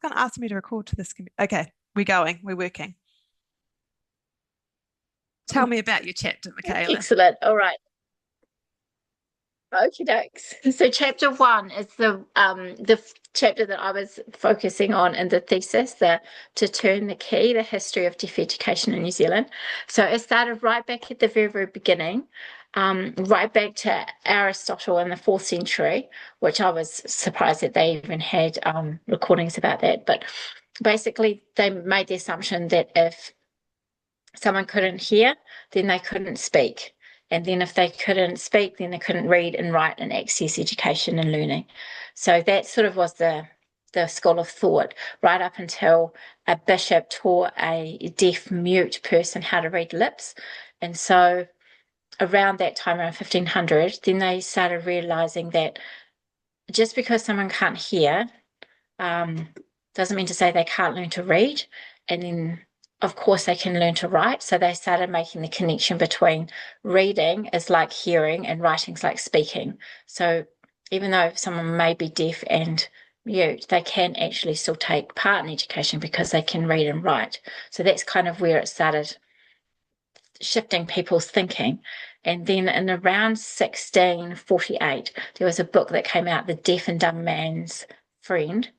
going to ask me to record to this. Okay, we're going. We're working. Tell me about your chapter, Michaela. Excellent. All right. Okie dokes. So chapter one is the chapter that I was focusing on in the thesis, the to turn the key, the history of deaf education in New Zealand. So it started right back at the very, very beginning, right back to Aristotle in the 4th century, which I was surprised that they even had recordings about that. But basically, they made the assumption that if someone couldn't hear, then they couldn't speak. And then if they couldn't speak, then they couldn't read and write and access education and learning. So that sort of was the school of thought, right up until a bishop taught a deaf mute person how to read lips. And so around that time, around 1500, then they started realizing that just because someone can't hear doesn't mean to say they can't learn to read. And then of course they can learn to write. So they started making the connection between reading is like hearing and writing is like speaking. So even though someone may be deaf and mute, they can actually still take part in education because they can read and write. So that's kind of where it started shifting people's thinking. And then in around 1648, there was a book that came out, The Deaf and Dumb Man's Friend.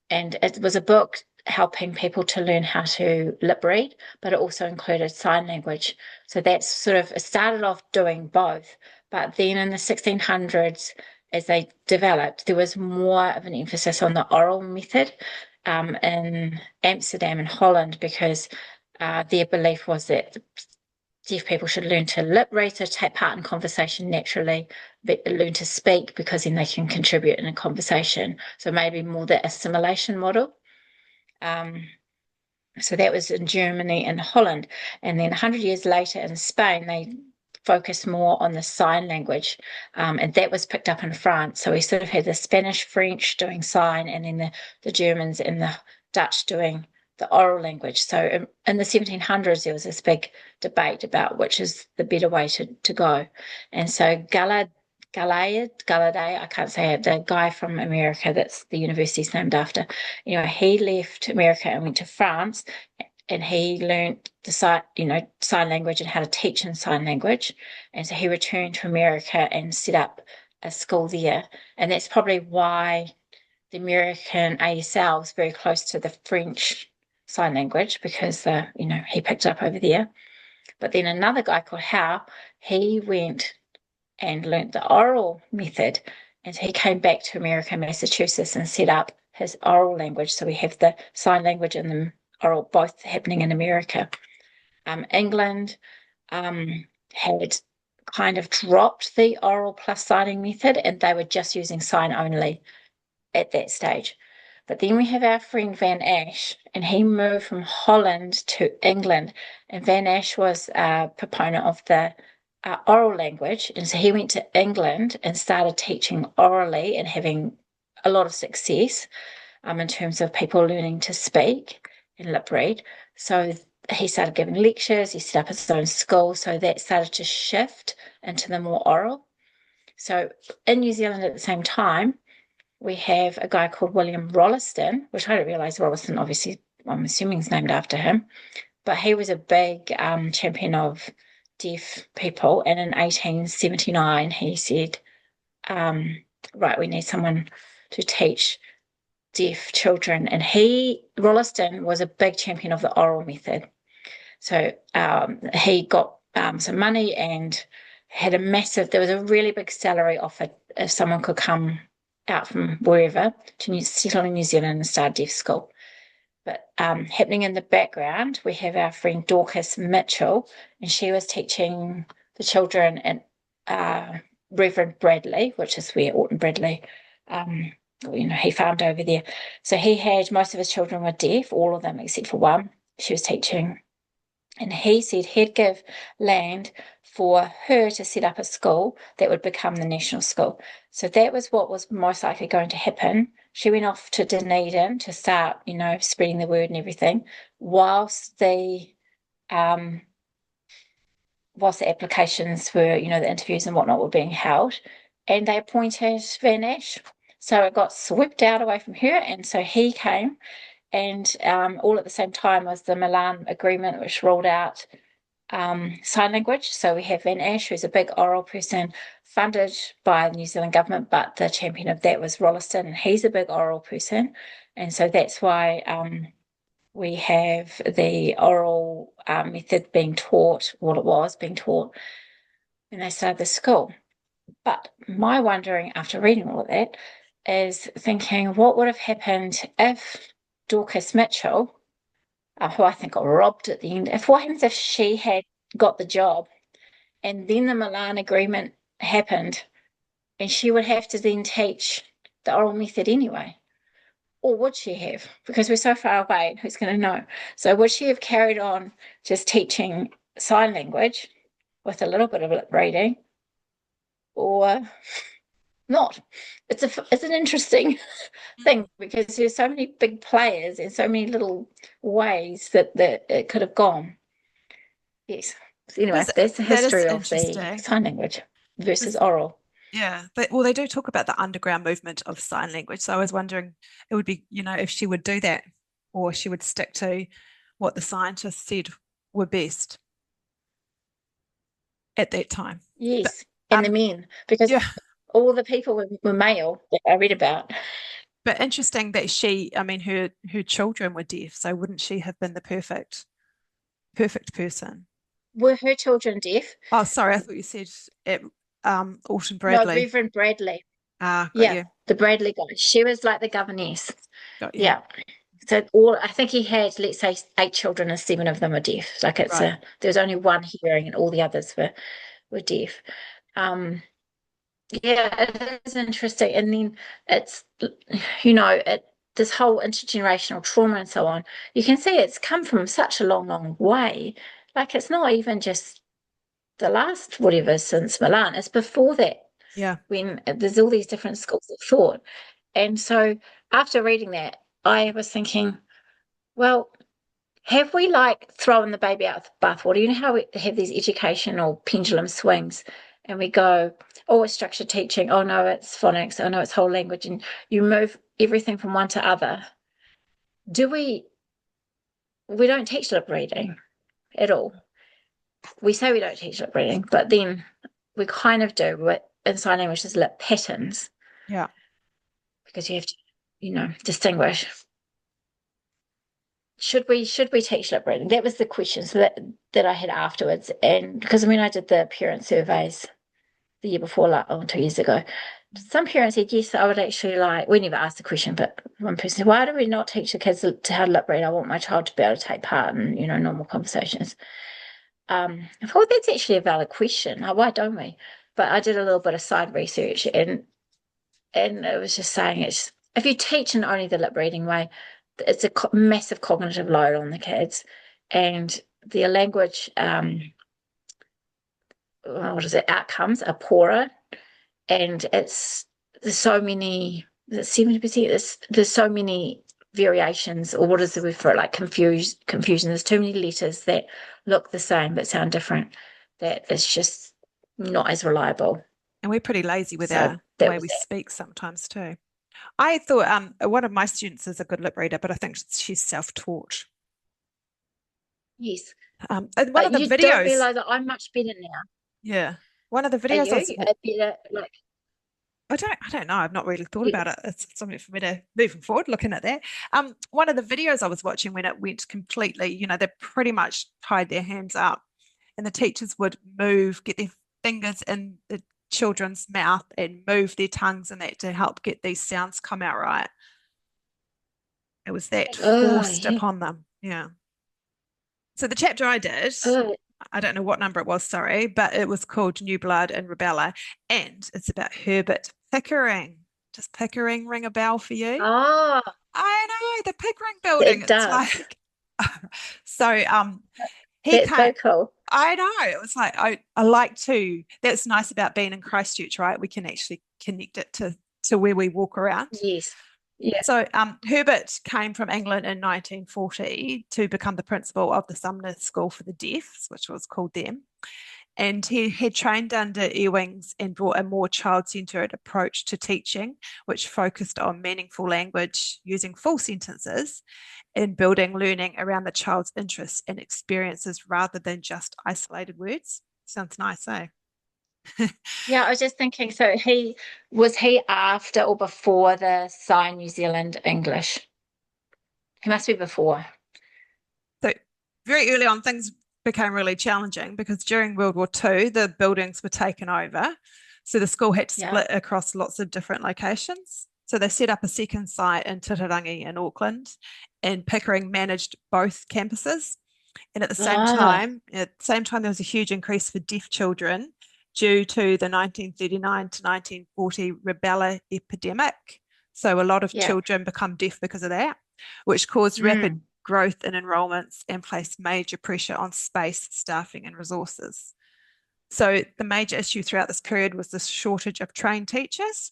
And it was a book helping people to learn how to lip read, but it also included sign language. So that's sort of, it started off doing both. But then in the 1600s, as they developed, there was more of an emphasis on the oral method in Amsterdam and Holland, because their belief was that deaf people should learn to lip read, so take part in conversation naturally, but learn to speak because then they can contribute in a conversation. So maybe more the assimilation model. So that was in Germany and Holland. And then 100 years later in Spain, they focused more on the sign language. And that was picked up in France. So we sort of had the Spanish, French doing sign, and then the Germans and the Dutch doing the oral language. So in the 1700s, there was this big debate about which is the better way to go. And so Galladay, I can't say it, the guy from America that's the university's named after, he left America and went to France, and he learned the sign language and how to teach in sign language. And so he returned to America and set up a school there. And that's probably why the American ASL is very close to the French sign language, because he picked it up over there. But then another guy called Howe, he went and learnt the oral method, and so he came back to America, Massachusetts, and set up his oral language. So we have the sign language and the oral both happening in America. England had kind of dropped the oral plus signing method, and they were just using sign only at that stage. But then we have our friend Van Ash, and he moved from Holland to England. And Van Ash was a proponent of the oral language. And so he went to England and started teaching orally and having a lot of success in terms of people learning to speak and lip read. So he started giving lectures, he set up his own school. So that started to shift into the more oral. So in New Zealand at the same time, we have a guy called William Rolleston, which I didn't realize Rolleston, obviously, I'm assuming is named after him, but he was a big champion of deaf people. And in 1879, he said, right, we need someone to teach deaf children. And Rolleston was a big champion of the oral method. So he got some money and had there was a really big salary offered if someone could come out from wherever to settle in New Zealand and start a deaf school. But happening in the background, we have our friend Dorcas Mitchell, and she was teaching the children in Reverend Bradley, which is where Orton Bradley, he farmed over there. So he had, most of his children were deaf, all of them except for one. She was teaching. And he said he'd give land for her to set up a school that would become the national school. So that was what was most likely going to happen. She went off to Dunedin to start, spreading the word and everything, whilst the applications were, the interviews and whatnot were being held. And they appointed Van Ash. So it got swept out away from her. And so he came, and all at the same time was the Milan Agreement, which rolled out sign language. So we have Van Ash, who's a big oral person funded by the New Zealand government, but the champion of that was Rolliston, and he's a big oral person. And so that's why we have the oral method being taught, what it was being taught when they started the school. But my wondering after reading all of that is thinking, what would have happened if Dorcas Mitchell, who I think got robbed at the end, what happens if she had got the job and then the Milan Agreement happened and she would have to then teach the oral method anyway? Or would she have? Because we're so far away, who's going to know? So would she have carried on just teaching sign language with a little bit of lip reading, or not? It's an interesting thing because there's so many big players and so many little ways that it could have gone. Yes. So anyway, that's the That is history of the interesting. sign language versus oral. Yeah, well, they do talk about the underground movement of sign language. So I was wondering, it would be, if she would do that, or she would stick to what the scientists said were best at that time. But, Yes, and the men, because yeah, all the people were male that I read about. but interesting that I mean, her children were deaf, so wouldn't she have been the perfect person? Were her children deaf? Oh, sorry, I thought you said at Alton No, Bradley. Reverend Bradley. Ah, got Yeah, you, the Bradley guy. She was like the governess. got you. Yeah. So I think he had, let's say, 8 children and 7 of them are deaf. Like Right. there was only one hearing and all the others were deaf. Um, yeah, it is interesting. And then it's, this whole intergenerational trauma and so on, you can see it's come from such a long, long way. Like it's not even just the last whatever since Milan, it's before that Yeah. when there's all these different schools of thought. And so after reading that, I was thinking, well, have we like thrown the baby out with the bathwater? You know how we have these educational pendulum swings and we go, oh, it's structured teaching. Oh, no, it's phonics. Oh, no, it's whole language. And you move everything from one to other. We don't teach lip reading at all. We say we don't teach lip reading, but then we kind of do what in sign language is lip patterns Yeah. because you have to, distinguish. Should we teach lip reading? That was the question that I had afterwards. And because I did the parent surveys the year before, like 2 years ago, some parents said, yes, I would actually like, we never asked the question, but one person said, why do we not teach the kids to how to lip read? I want my child to be able to take part in, normal conversations. I thought that's actually a valid question. Like, why don't we? But I did a little bit of side research and it was just saying if you teach in only the lip reading way, it's a massive cognitive load on the kids, and their language, what is it? Outcomes are poorer, and there's so many. 70%. There's so many variations, or what is the word for it? Like confusion. There's too many letters that look the same but sound different. That it's just not as reliable. And we're pretty lazy with So the that way was we that. speak sometimes too. I thought one of my students is a good lip reader, but I think she's self-taught. Yes, And one of but the you don't videos, realize that I'm much better now. yeah, one of the Are videos I you was, a better like? I don't know. I've not really thought You, about it. It's something for me to moving forward, looking at that. One of the videos I was watching when it went completely, they pretty much tied their hands up, and the teachers would get their fingers in the children's mouth and move their tongues and that to help get these sounds come out right. It was that oh forced yeah. upon them. Yeah. So the chapter I did, Oh, I don't know what number it was, sorry, but it was called New Blood and Rubella, and it's about Herbert Pickering. Does Pickering ring a bell for you? oh, I know the Pickering building. it It's does. like so he That's so came. cool. I know. It was like I like to. That's nice about being in Christchurch, right? We can actually connect it to where we walk around. Yes. Yeah. So Herbert came from England in 1940 to become the principal of the Sumner School for the Deaf, which was called them. And he had trained under Ewings and brought a more child-centered approach to teaching, which focused on meaningful language using full sentences and building learning around the child's interests and experiences rather than just isolated words. Sounds nice, eh? Yeah, I was just thinking, so he after or before the Sign New Zealand English? He must be before. So very early on, things became really challenging because during World War II, the buildings were taken over. So the school had to Yeah. split across lots of different locations. So they set up a second site in Titirangi in Auckland, and Pickering managed both campuses. And Ah, at the same time, there was a huge increase for deaf children due to the 1939 to 1940 rubella epidemic. So a lot of yeah. children become deaf because of that, which caused rapid Mm, growth in enrolments and placed major pressure on space, staffing, and resources. So the major issue throughout this period was the shortage of trained teachers,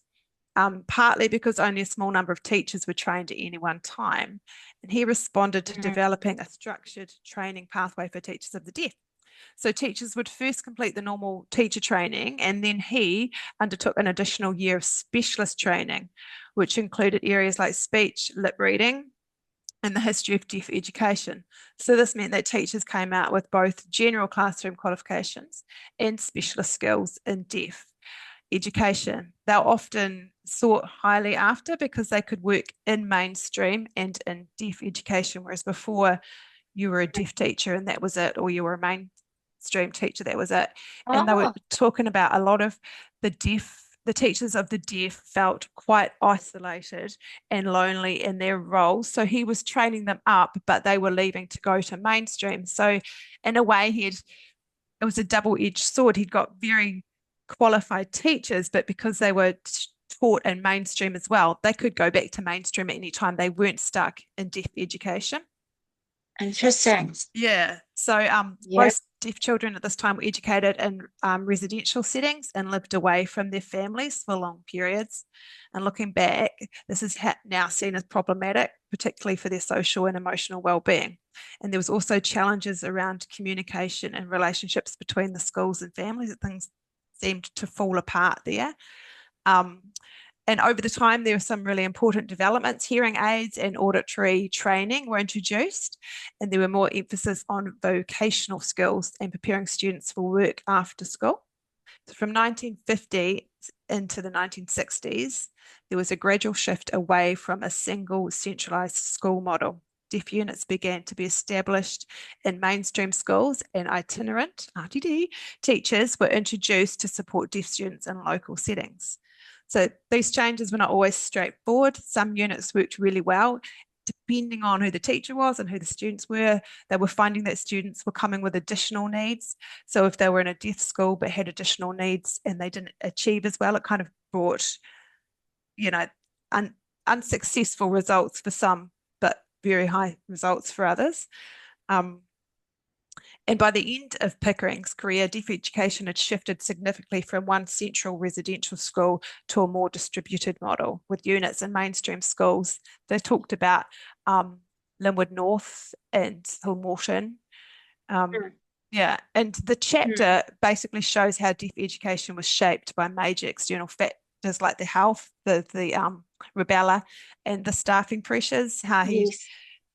partly because only a small number of teachers were trained at any one time. And he responded to mm. developing a structured training pathway for teachers of the deaf. So teachers would first complete the normal teacher training, and then he undertook an additional year of specialist training, which included areas like speech, lip reading, and the history of deaf education. So this meant that teachers came out with both general classroom qualifications and specialist skills in deaf education. They're often sought highly after because they could work in mainstream and in deaf education, whereas before you were a deaf teacher and that was it, or you were a mainstream teacher, that was it. And they were Oh, talking about a lot of the teachers of the deaf felt quite isolated and lonely in their roles. So he was training them up, but they were leaving to go to mainstream. So in a way, it was a double-edged sword. He'd got very qualified teachers, but because they were taught in mainstream as well, they could go back to mainstream at any time. They weren't stuck in deaf education. interesting. Yeah. So Yeah. most deaf children at this time were educated in residential settings and lived away from their families for long periods. And looking back, this is now seen as problematic, particularly for their social and emotional well-being. And there was also challenges around communication and relationships between the schools and families. Things seemed to fall apart there. Um, and over the time, there were some really important developments. Hearing aids and auditory training were introduced, and there were more emphasis on vocational skills and preparing students for work after school. So from 1950 into the 1960s, there was a gradual shift away from a single centralised school model. Deaf units began to be established in mainstream schools, and itinerant (RTD) teachers were introduced to support deaf students in local settings. So these changes were not always straightforward. Some units worked really well, depending on who the teacher was and who the students were. They were finding that students were coming with additional needs. So if they were in a deaf school but had additional needs and they didn't achieve as well, it kind of brought, you know, un- unsuccessful results for some, but very high results for others. Um, and by the end of Pickering's career, deaf education had shifted significantly from one central residential school to a more distributed model with units in mainstream schools. They talked about Linwood North and Hillmorton. Um, Mm, yeah, and the mm. chapter basically shows how deaf education was shaped by major external factors like the health, the rubella, and the staffing pressures. How he Yes.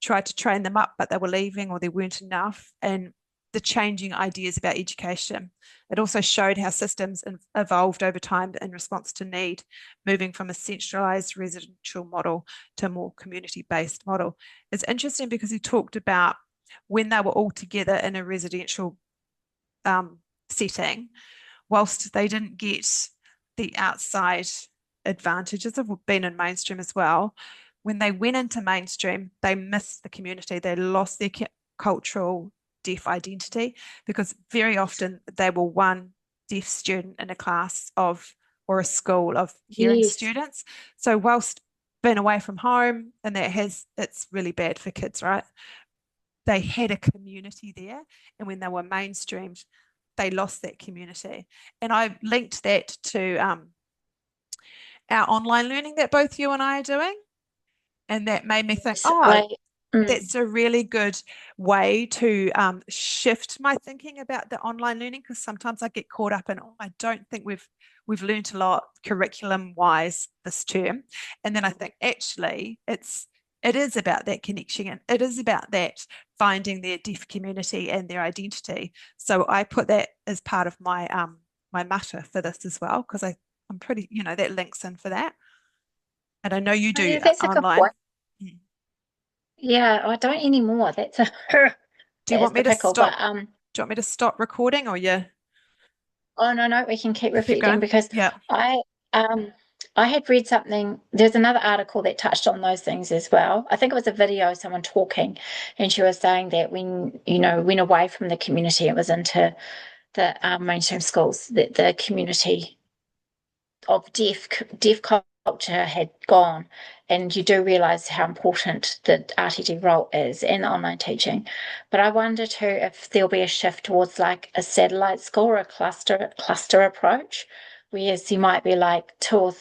tried to train them up, but they were leaving or they weren't enough, and the changing ideas about education. It also showed how systems evolved over time in response to need, moving from a centralized residential model to a more community based model. It's interesting because he talked about when they were all together in a residential setting, whilst they didn't get the outside advantages of being in mainstream as well, when they went into mainstream, they missed the community. They lost their cultural deaf identity because very often they were one deaf student in a class of or a school of hearing Yes. students. So whilst being away from home, and it's really bad for kids, right? They had a community there, and when they were mainstreamed, they lost that community. And I linked that to our online learning that both you and I are doing, and that made me think, Yes, oh, Mm. that's a really good way to shift my thinking about the online learning, because sometimes I get caught up in, oh, I don't think we've learned a lot curriculum wise this term. And then I think actually it is about that connection, and it is about that finding their deaf community and their identity. So I put that as part of my matter for this as well, because I'm pretty, that links in for that. And I know you Oh, do yeah, that's a good online. point. Mm. Yeah, I don't anymore. That's a Do you that is want me the to pickle. But stop? Do you want me to stop recording, or you oh no, no, we can keep keep reflecting going? because Yeah. I um I had read something. There's another article that touched on those things as well. I think it was a video of someone talking, and she was saying that when went away from the community, it was into the mainstream schools, that the community of deaf culture had gone, and you do realize how important the RTD role is in online teaching. But I wonder too if there'll be a shift towards like a satellite school or a cluster approach, whereas you might be like two or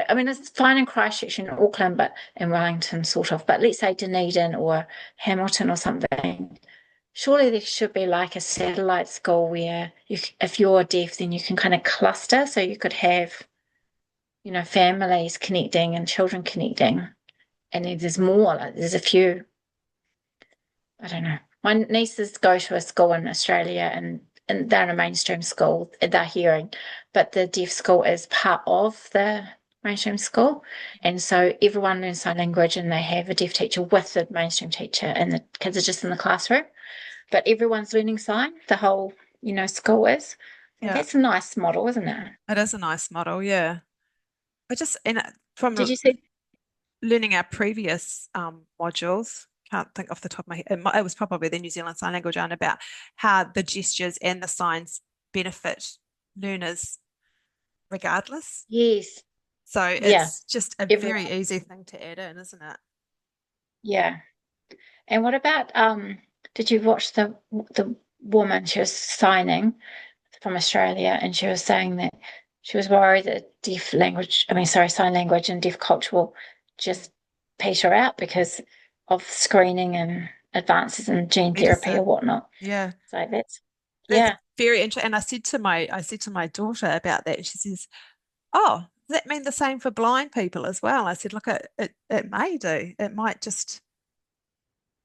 I mean, it's fine in Christchurch and Auckland, but in Wellington, sort of. But let's say Dunedin or Hamilton or something. Surely there should be like a satellite school where if you're deaf, then you can kind of cluster. So you could have families connecting and children connecting. And then there's more, like there's a few, I don't know. My nieces go to a school in Australia and they're in a mainstream school, they're hearing, but the deaf school is part of the mainstream school. And so everyone learns sign language and they have a deaf teacher with the mainstream teacher and the kids are just in the classroom. But everyone's learning sign, the whole, school is. And Yeah. that's a nice model, isn't it? It is a nice model. Yeah. I just, and from Did you see? learning our previous modules, can't think off the top of my head, it was probably the New Zealand Sign Language one, about how the gestures and the signs benefit learners regardless. Yes. So Yeah. it's just a Everyone. very easy thing to add in, isn't it? Yeah. And what about did you watch the woman she was signing from Australia and she was saying that she was worried that sign language and deaf culture will just peter out because of screening and advances in gene therapy or Medicine. whatnot. Yeah. So That's yeah. very interesting. And I said to my daughter about that, and she says, "Oh, does that mean the same for blind people as well?" I said, "Look, it may do. It might just.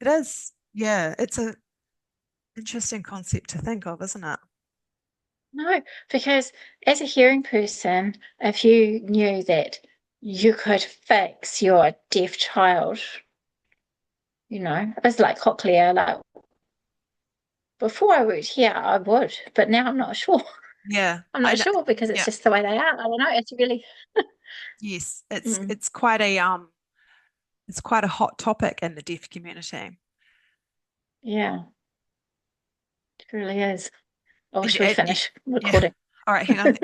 It is. Yeah. It's a interesting concept to think of, isn't it?" No, because as a hearing person, if you knew that you could fix your deaf child, it's like cochlear, like before I worked here, I would, but now I'm not sure. Yeah. I'm I not know. sure because it's Yeah. just the way they are. I don't know. It's really, Yes. It's mm, it's quite a it's quite a hot topic in the deaf community. yeah, it really is. Oh, And, should we and finish yeah. recording? All right, hang on.